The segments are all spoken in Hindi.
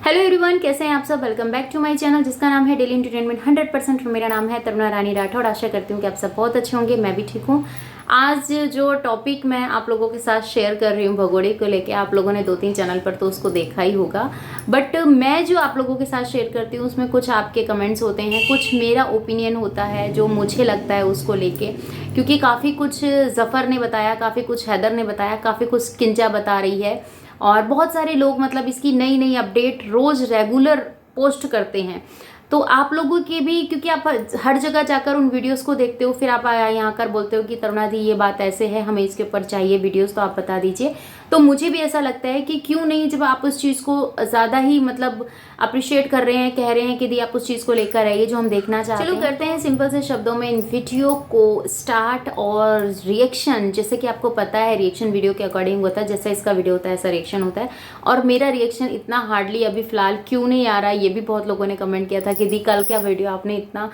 हेलो एवरीवन, कैसे हैं आप सब। Welcome back to my channel जिसका नाम है डेली एंटरटेनमेंट 100%। मेरा नाम है तरुणा रानी राठौड़। आशा करती हूँ कि आप सब बहुत अच्छे होंगे, मैं भी ठीक हूँ। आज जो टॉपिक मैं आप लोगों के साथ शेयर कर रही हूँ भगोड़े को लेके, आप लोगों ने 2-3 चैनल पर तो उसको देखा ही होगा, बट मैं जो आप लोगों के साथ शेयर करती हूँ उसमें कुछ आपके कमेंट्स होते हैं, कुछ मेरा ओपिनियन होता है जो मुझे लगता है उसको लेके। क्योंकि काफ़ी कुछ जफ़र ने बताया, काफ़ी कुछ हैदर ने बताया, काफ़ी कुछ किंजा बता रही है, और बहुत सारे लोग मतलब इसकी नई नई अपडेट रोज़ रेगुलर पोस्ट करते हैं। तो आप लोगों के भी, क्योंकि आप हर जगह जाकर उन वीडियोस को देखते हो, फिर आप यहाँ कर बोलते हो कि तरुणा दी ये बात ऐसे है, हमें इसके ऊपर चाहिए वीडियोस, तो आप बता दीजिए। तो मुझे भी ऐसा लगता है कि क्यों नहीं, जब आप उस चीज़ को ज़्यादा ही मतलब अप्रिशिएट कर रहे हैं, कह रहे हैं कि दी आप उस चीज़ को लेकर आइए जो हम देखना चाहते हैं। चलो करते हैं सिंपल से शब्दों में इन वीडियो को स्टार्ट। और रिएक्शन, जैसे कि आपको पता है रिएक्शन वीडियो के अकॉर्डिंग होता है, जैसा इसका वीडियो होता है ऐसा रिएक्शन होता है। और मेरा रिएक्शन इतना हार्डली अभी फिलहाल क्यों नहीं आ रहा, ये भी बहुत लोगों ने कमेंट किया था कि दी कल क्या वीडियो आपने इतना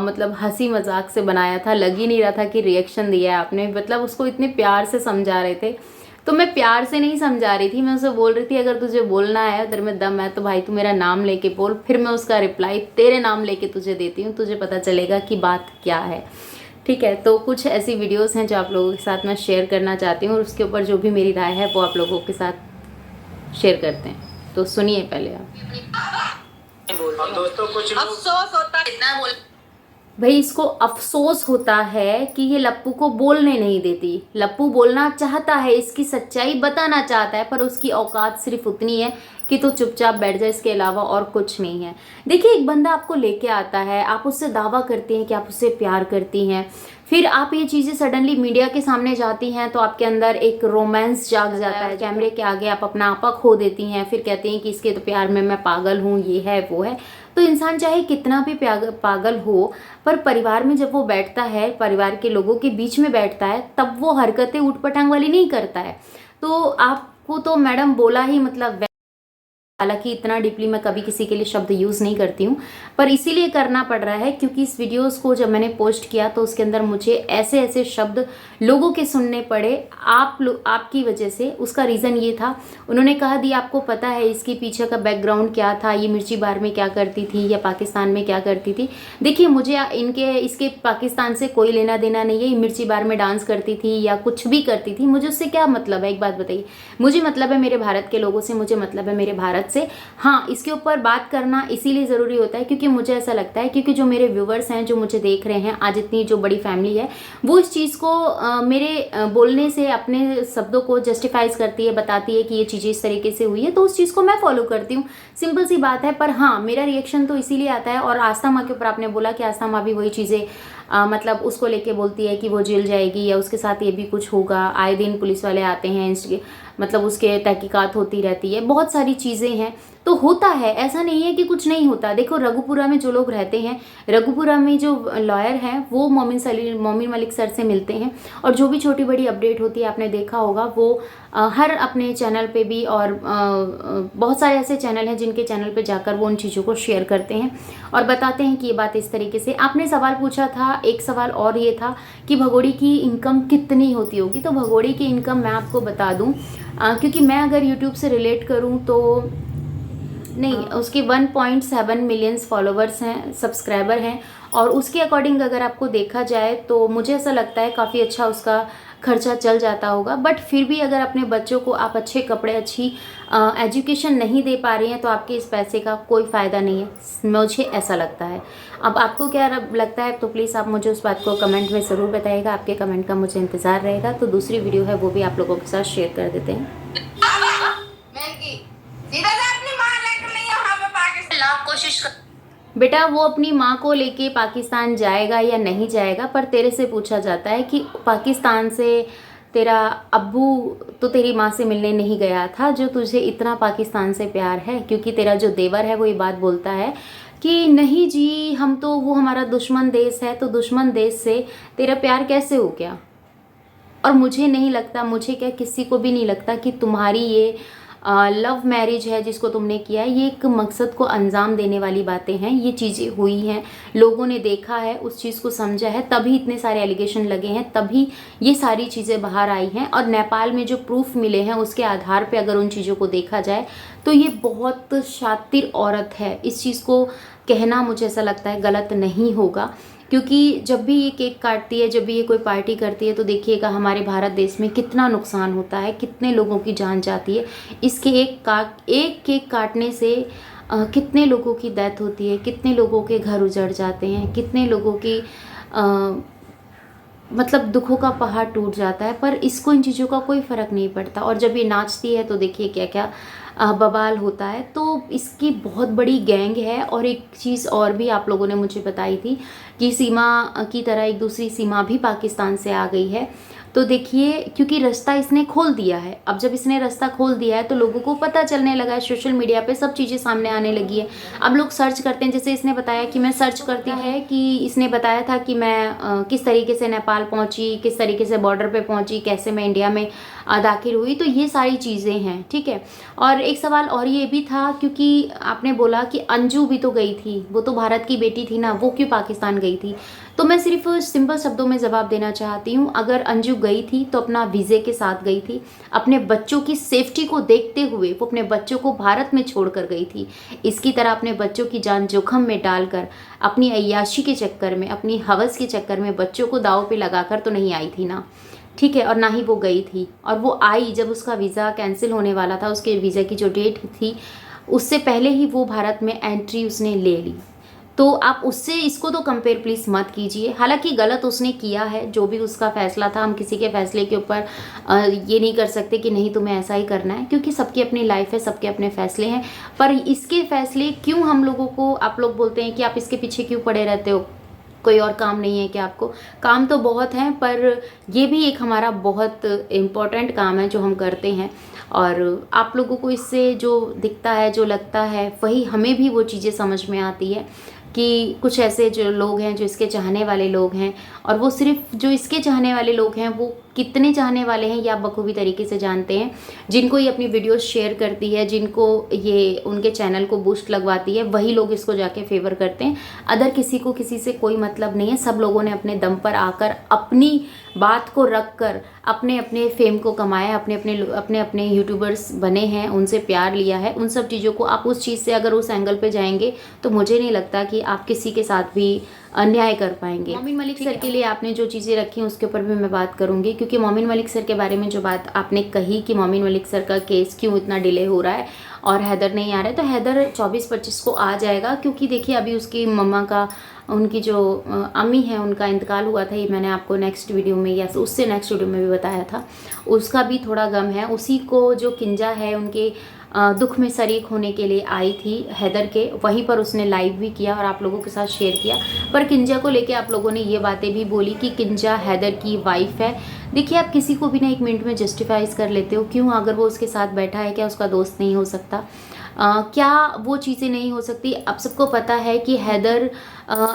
मतलब हंसी मजाक से बनाया था, लग ही नहीं रहा था कि रिएक्शन दिया है आपने, मतलब उसको इतने प्यार से समझा रहे थे। तो मैं प्यार से नहीं समझा रही थी, मैं उसे बोल रही थी अगर तुझे बोलना है, तेरे में दम है तो भाई तू मेरा नाम लेके बोल, फिर मैं उसका रिप्लाई तेरे नाम लेके तुझे देती हूँ, तुझे पता चलेगा कि बात क्या है। ठीक है, तो कुछ ऐसी वीडियोस हैं जो आप लोगों के साथ मैं शेयर करना चाहती हूँ, और उसके ऊपर जो भी मेरी राय है वो आप लोगों के साथ शेयर करते हैं। तो सुनिए पहले आप। दोस्तों कुछ अफसोस होता है इतना बोल भाई इसको अफसोस होता है कि ये लप्पू को बोलने नहीं देती। लप्पू बोलना चाहता है, इसकी सच्चाई बताना चाहता है, पर उसकी औकात सिर्फ उतनी है कि तो चुपचाप बैठ जाए, इसके अलावा और कुछ नहीं है। देखिए, एक बंदा आपको लेके आता है, आप उससे दावा करती हैं कि आप उससे प्यार करती हैं, फिर आप ये चीज़ें सडनली मीडिया के सामने जाती हैं तो आपके अंदर एक रोमांस जाग जाता है, कैमरे के आगे आप अपना आपा खो देती हैं, फिर कहती हैं कि इसके तो प्यार में मैं पागल हूँ, ये है वो है। तो इंसान चाहे कितना भी पागल हो, पर परिवार में जब वो बैठता है, परिवार के लोगों के बीच में बैठता है, तब वो हरकतें ऊट पटांग वाली नहीं करता है। तो आपको तो मैडम बोला ही मतलब, हालांकि इतना डीपली मैं कभी किसी के लिए शब्द यूज़ नहीं करती हूँ, पर इसीलिए करना पड़ रहा है क्योंकि इस वीडियोस को जब मैंने पोस्ट किया तो उसके अंदर मुझे ऐसे ऐसे शब्द लोगों के सुनने पड़े आपकी वजह से। उसका रीज़न ये था, उन्होंने कहा दी आपको पता है इसके पीछे का बैकग्राउंड क्या था, ये मिर्ची बार में क्या करती थी या पाकिस्तान में क्या करती थी। देखिए, मुझे इसके पाकिस्तान से कोई लेना देना नहीं है, ये मिर्ची बार में डांस करती थी या कुछ भी करती थी, मुझे उससे क्या मतलब है, एक बात बताइए। मुझे मतलब है मेरे भारत के लोगों से, मुझे मतलब है मेरे भारत से। हाँ, इसके ऊपर बात करना इसीलिए ज़रूरी होता है क्योंकि मुझे ऐसा लगता है, क्योंकि जो मेरे व्यूवर्स हैं, जो मुझे देख रहे हैं, आज इतनी जो बड़ी फैमिली है, वो इस चीज़ को मेरे बोलने से, अपने शब्दों को जस्टिफाइज करती है, बताती है कि ये चीज़ें इस तरीके से हुई है, तो उस चीज़ को मैं फॉलो करती हूँ। सिंपल सी बात है। पर हाँ, मेरा रिएक्शन तो इसीलिए आता है। और आस्था माँ के ऊपर आपने बोला कि आस्था माँ भी वही चीज़ें मतलब उसको लेके बोलती है कि वो जेल जाएगी या उसके साथ ये भी कुछ होगा, आए दिन पुलिस वाले आते हैं, मतलब उसके तहकीकात होती रहती है, बहुत सारी चीज़ें हैं। तो होता है, ऐसा नहीं है कि कुछ नहीं होता। देखो, रघुपुरा में जो लोग रहते हैं, रघुपुरा में जो लॉयर हैं वो मोमिन मलिक सर से मिलते हैं, और जो भी छोटी बड़ी अपडेट होती है आपने देखा होगा, वो हर अपने चैनल पे भी, और बहुत सारे ऐसे चैनल हैं जिनके चैनल पे जाकर वो उन चीज़ों को शेयर करते हैं और बताते हैं कि ये बात इस तरीके से। आपने सवाल पूछा था, एक सवाल और ये था कि भगोड़ी की इनकम कितनी होती होगी। तो भगोड़ी की इनकम मैं आपको बता दूं, क्योंकि मैं अगर यूट्यूब से रिलेट करूं तो नहीं, उसके 1.7 मिलियंस फॉलोवर्स हैं, सब्सक्राइबर हैं, और उसके अकॉर्डिंग अगर आपको देखा जाए तो मुझे ऐसा लगता है काफ़ी अच्छा उसका खर्चा चल जाता होगा। बट फिर भी अगर अपने बच्चों को आप अच्छे कपड़े, अच्छी एजुकेशन नहीं दे पा रहे हैं तो आपके इस पैसे का कोई फ़ायदा नहीं है, मुझे ऐसा लगता है। अब आपको क्या लगता है तो प्लीज़ आप मुझे उस बात को कमेंट में ज़रूर बताइएगा, आपके कमेंट का मुझे इंतज़ार रहेगा। तो दूसरी वीडियो है वो भी आप लोगों के साथ शेयर कर देते हैं। कोशिश कर बेटा, वो अपनी माँ को लेके पाकिस्तान जाएगा या नहीं जाएगा, पर तेरे से पूछा जाता है कि पाकिस्तान से तेरा अब्बू तो तेरी माँ से मिलने नहीं गया था, जो तुझे इतना पाकिस्तान से प्यार है। क्योंकि तेरा जो देवर है वो ये बात बोलता है कि नहीं जी, हम तो, वो हमारा दुश्मन देश है, तो दुश्मन देश से तेरा प्यार कैसे हो गया। और मुझे नहीं लगता, मुझे क्या किसी को भी नहीं लगता कि तुम्हारी ये लव मैरिज है जिसको तुमने किया है, ये एक मकसद को अंजाम देने वाली बातें हैं। ये चीज़ें हुई हैं, लोगों ने देखा है, उस चीज़ को समझा है, तभी इतने सारे एलिगेशन लगे हैं, तभी ये सारी चीज़ें बाहर आई हैं। और नेपाल में जो प्रूफ मिले हैं उसके आधार पे अगर उन चीज़ों को देखा जाए तो ये बहुत शातिर औरत है। इस चीज़ को कहना मुझे ऐसा लगता है गलत नहीं होगा, क्योंकि जब भी ये केक काटती है, जब भी ये कोई पार्टी करती है, तो देखिएगा हमारे भारत देश में कितना नुकसान होता है, कितने लोगों की जान जाती है। इसके एक केक काटने से कितने लोगों की डेथ होती है, कितने लोगों के घर उजड़ जाते हैं, कितने लोगों की मतलब दुखों का पहाड़ टूट जाता है। पर इसको इन चीज़ों का कोई फ़र्क नहीं पड़ता। और जब ये नाचती है तो देखिए क्या क्या बवाल होता है। तो इसकी बहुत बड़ी गैंग है। और एक चीज़ और भी आप लोगों ने मुझे बताई थी कि सीमा की तरह एक दूसरी सीमा भी पाकिस्तान से आ गई है। तो देखिए, क्योंकि रास्ता इसने खोल दिया है, अब जब इसने रास्ता खोल दिया है तो लोगों को पता चलने लगा है, सोशल मीडिया पे सब चीज़ें सामने आने लगी है। अब लोग सर्च करते हैं, जैसे इसने बताया कि मैं सर्च करती है कि इसने बताया था कि मैं किस तरीके से नेपाल पहुंची, किस तरीके से बॉर्डर पे पहुंची, कैसे मैं इंडिया में दाखिल हुई। तो ये सारी चीज़ें हैं, ठीक है। और एक सवाल और ये भी था, क्योंकि आपने बोला कि अंजू भी तो गई थी, वो तो भारत की बेटी थी ना, वो क्यों पाकिस्तान गई थी। तो मैं सिर्फ सिंपल शब्दों में जवाब देना चाहती हूँ, अगर अंजू गई थी तो अपना वीज़े के साथ गई थी, अपने बच्चों की सेफ्टी को देखते हुए वो अपने बच्चों को भारत में छोड़ कर गई थी। इसकी तरह अपने बच्चों की जान जोखम में डालकर अपनी अय्याशी के चक्कर में, अपनी हवस के चक्कर में बच्चों को दाव पे लगाकर तो नहीं आई थी ना, ठीक है। और ना ही वो गई थी। और वो आई जब उसका वीज़ा कैंसिल होने वाला था, उसके वीज़ा की जो डेट थी उससे पहले ही वो भारत में एंट्री उसने ले ली। तो आप उससे इसको तो कंपेयर प्लीज़ मत कीजिए। हालांकि गलत उसने किया है, जो भी उसका फैसला था, हम किसी के फैसले के ऊपर ये नहीं कर सकते कि नहीं तुम्हें ऐसा ही करना है, क्योंकि सबकी अपनी लाइफ है, सबके अपने फैसले हैं। पर इसके फैसले क्यों हम लोगों को, आप लोग बोलते हैं कि आप इसके पीछे क्यों पड़े रहते हो, कोई और काम नहीं है क्या आपको? काम तो बहुत हैं, पर ये भी एक हमारा बहुत इम्पोर्टेंट काम है जो हम करते हैं। और आप लोगों को इससे जो दिखता है, जो लगता है, वही हमें भी वो चीज़ें समझ में आती है कि कुछ ऐसे जो लोग हैं, जो इसके चाहने वाले लोग हैं, और वो सिर्फ जो इसके चाहने वाले लोग हैं वो कितने चाहने वाले हैं ये आप बखूबी तरीके से जानते हैं। जिनको ये अपनी वीडियोस शेयर करती है, जिनको ये उनके चैनल को बूस्ट लगवाती है, वही लोग इसको जाके फेवर करते हैं। अदर किसी को किसी से कोई मतलब नहीं है। सब लोगों ने अपने दम पर आकर अपनी बात को रख कर अपने अपने फेम को कमाया, अपने अपने यूट्यूबर्स बने हैं, उनसे प्यार लिया है। उन सब चीज़ों को आप उस चीज़ से अगर उस एंगल पे जाएंगे तो मुझे नहीं लगता कि आप किसी के साथ भी अन्याय कर पाएंगे। मोमिन मलिक सर के लिए आपने जो चीज़ें रखी उसके ऊपर भी मैं बात करूंगी, क्योंकि मोमिन मलिक सर के बारे में जो बात आपने कही कि मोमिन मलिक सर का केस क्यों इतना डिले हो रहा है और हैदर नहीं आ रहा है, तो हैदर 24-25 को आ जाएगा। क्योंकि देखिए अभी उसकी मम्मा का, उनकी जो अम्मी है, उनका इंतकाल हुआ था, ये मैंने आपको नेक्स्ट वीडियो में या उससे नेक्स्ट वीडियो में भी बताया था। उसका भी थोड़ा गम है। उसी को जो किंजा है उनके दुख में शरीक होने के लिए आई थी हैदर के, वहीं पर उसने लाइव भी किया और आप लोगों के साथ शेयर किया। पर किंजा को लेके आप लोगों ने ये बातें भी बोली कि किंजा हैदर की वाइफ है। देखिए आप किसी को भी ना 1 मिनट में जस्टिफाइज कर लेते हो। क्यों? अगर वो उसके साथ बैठा है, क्या उसका दोस्त नहीं हो सकता? क्या वो चीज़ें नहीं हो सकती? अब सबको पता है कि हैदर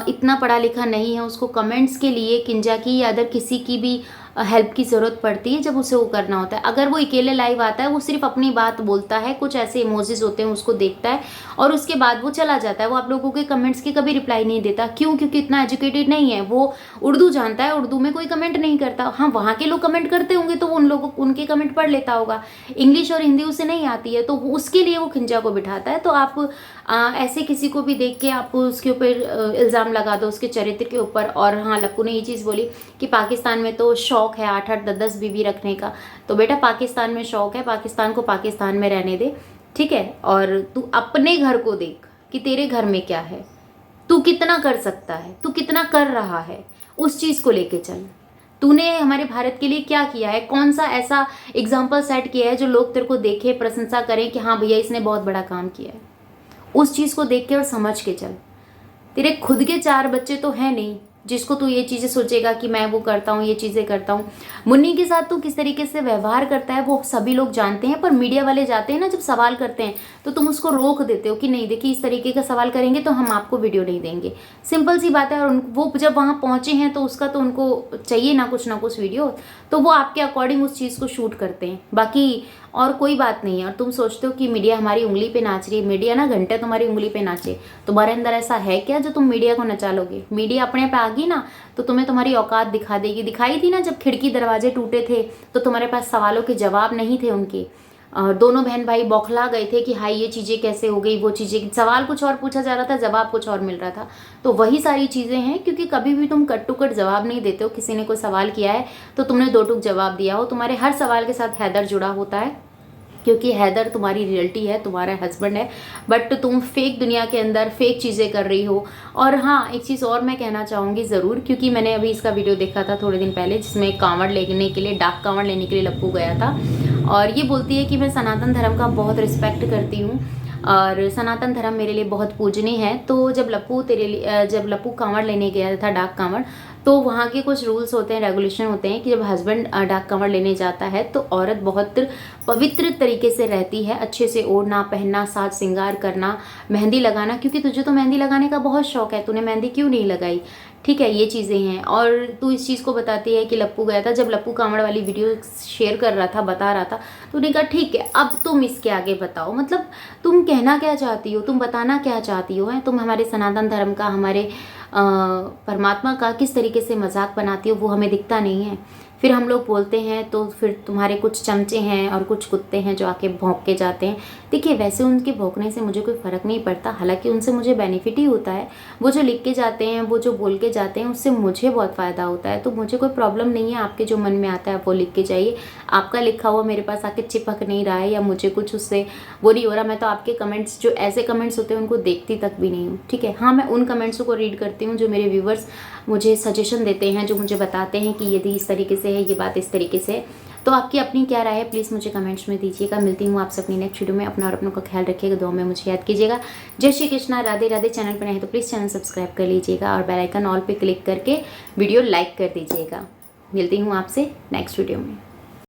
इतना पढ़ा लिखा नहीं है। उसको कमेंट्स के लिए किंजा की या अदर किसी की भी हेल्प की ज़रूरत पड़ती है जब उसे वो करना होता है। अगर वो अकेले लाइव आता है, वो सिर्फ अपनी बात बोलता है, कुछ ऐसे इमोजीज होते हैं उसको देखता है और उसके बाद वो चला जाता है। वो आप लोगों के कमेंट्स की कभी रिप्लाई नहीं देता। क्यों? क्योंकि इतना एजुकेटेड नहीं है। वो उर्दू जानता है, उर्दू में कोई कमेंट नहीं करता। हाँ, वहाँ के लोग कमेंट करते होंगे तो उन लोगों उनके कमेंट पढ़ लेता होगा। इंग्लिश और हिंदी उसे नहीं आती है, तो उसके लिए वो खिंजा को बिठाता है। तो आप ऐसे किसी को भी देख के आप उसके ऊपर इल्ज़ाम लगा दो, उसके चरित्र के ऊपर। और हाँ, लप्पू ने ये चीज़ बोली कि पाकिस्तान में तो शौक है 8-8 10-10 बीवी रखने का। तो बेटा पाकिस्तान में शौक है, पाकिस्तान को पाकिस्तान में रहने दे, ठीक है। और तू अपने घर को देख कि तेरे घर में क्या है, तू कितना कर सकता है, तू कितना कर रहा है, उस चीज़ को लेके चल। तूने हमारे भारत के लिए क्या किया है? कौन सा ऐसा एग्जाम्पल सेट किया है जो लोग तेरे को देखे, प्रशंसा करें कि हाँ भैया इसने बहुत बड़ा काम किया है? उस चीज़ को देख के और समझ के चल। तेरे खुद के 4 बच्चे तो हैं नहीं जिसको तू ये चीज़ें सोचेगा कि मैं वो करता हूँ, ये चीज़ें करता हूँ। मुन्नी के साथ तू किस तरीके से व्यवहार करता है वो सभी लोग जानते हैं। पर मीडिया वाले जाते हैं ना, जब सवाल करते हैं तो तुम उसको रोक देते हो कि नहीं देखिए इस तरीके का सवाल करेंगे तो हम आपको वीडियो नहीं देंगे। सिंपल सी बात है। और वो जब वहाँ पहुँचे हैं तो उसका तो उनको चाहिए ना कुछ वीडियो, तो वो आपके अकॉर्डिंग उस चीज़ को शूट करते हैं। बाकी और कोई बात नहीं है। और तुम सोचते हो कि मीडिया हमारी उंगली पे नाच रही है, मीडिया ना घंटे तुम्हारी उंगली पे नाचे। तुम्हारे अंदर ऐसा है क्या जो तुम मीडिया को नचा लोगे? मीडिया अपने पे आ गई ना तो तुम्हें तुम्हारी औकात दिखा देगी। दिखाई थी ना जब खिड़की दरवाजे टूटे थे तो तुम्हारे पास सवालों के जवाब नहीं थे उनके। दोनों बहन भाई बौखला गए थे कि हाय ये चीज़ें कैसे हो गई, वो चीज़ें, सवाल कुछ और पूछा जा रहा था, जवाब कुछ और मिल रहा था। तो वही सारी चीज़ें हैं, क्योंकि कभी भी तुम कट टू कट जवाब नहीं देते हो। किसी ने कोई सवाल किया है तो तुमने दो टूक जवाब दिया हो। तुम्हारे हर सवाल के साथ हैदर जुड़ा होता है, क्योंकि हैदर तुम्हारी रियलिटी है, तुम्हारा हस्बैंड है, बट तुम फेक दुनिया के अंदर फेक चीज़ें कर रही हो। और हाँ, एक चीज़ और मैं कहना चाहूँगी ज़रूर, क्योंकि मैंने अभी इसका वीडियो देखा था थोड़े दिन पहले, जिसमें कांवड़ लेने के लिए, डाक कांवड़ लेने के लिए लप्पू गया था। और ये बोलती है कि मैं सनातन धर्म का बहुत रिस्पेक्ट करती हूँ और सनातन धर्म मेरे लिए बहुत पूजनीय है। तो जब लप्पू कांवड़ लेने गया था, डाक कांवड़, तो वहाँ के कुछ रूल्स होते हैं, रेगुलेशन होते हैं कि जब हस्बैंड डाक कांवड़ लेने जाता है तो औरत बहुत पवित्र तरीके से रहती है, अच्छे से ओढ़ना, पहनना, साज श्रृंगार करना, मेहंदी लगाना। क्योंकि तुझे तो मेहंदी लगाने का बहुत शौक है, तूने मेहंदी क्यों नहीं लगाई? ठीक है, ये चीज़ें हैं। और तू इस चीज़ को बताती है कि लप्पू गया था। जब लप्पू कांवड़ वाली वीडियो शेयर कर रहा था, बता रहा था, तो उन्हें कहा ठीक है अब तुम इसके आगे बताओ, मतलब तुम कहना क्या चाहती हो, तुम बताना क्या चाहती हो? तुम हमारे सनातन धर्म का, हमारे परमात्मा का किस तरीके से मजाक बनाती हो वो हमें दिखता नहीं है। फिर हम लोग बोलते हैं तो फिर तुम्हारे कुछ चमचे हैं और कुछ कुत्ते हैं जो आके भौंक के जाते हैं। देखिए, वैसे उनके भौंकने से मुझे कोई फ़र्क नहीं पड़ता, हालांकि उनसे मुझे बेनिफिट ही होता है। वो जो लिख के जाते हैं, वो जो बोल के जाते हैं, उससे मुझे बहुत फ़ायदा होता है। तो मुझे कोई प्रॉब्लम नहीं है, आपके जो मन में आता है वो लिख के जाइए। आपका लिखा हुआ मेरे पास आके चिपक नहीं रहा है या मुझे कुछ उससे वो नहीं हो रहा। मैं तो आपके कमेंट्स, जो ऐसे कमेंट्स होते हैं, उनको देखती तक भी नहीं हूँ। ठीक है, हाँ, मैं उन कमेंट्सों को रीड करती हूँ जो मेरे व्यूवर्स मुझे सजेशन देते हैं, जो मुझे बताते हैं कि यदि इस तरीके से है, ये बात इस तरीके से है। तो आपकी अपनी क्या राय है, प्लीज़ मुझे कमेंट्स में दीजिएगा। मिलती हूँ आपसे अपनी नेक्स्ट वीडियो में। अपना और अपनों का ख्याल रखिएगा, दुआ में मुझे याद कीजिएगा। जय श्री कृष्णा, राधे राधे। चैनल पर नहीं तो प्लीज़ चैनल सब्सक्राइब कर लीजिएगा और बेल आइकन ऑल पे क्लिक करके वीडियो लाइक कर दीजिएगा। मिलती हूँ आपसे नेक्स्ट वीडियो में।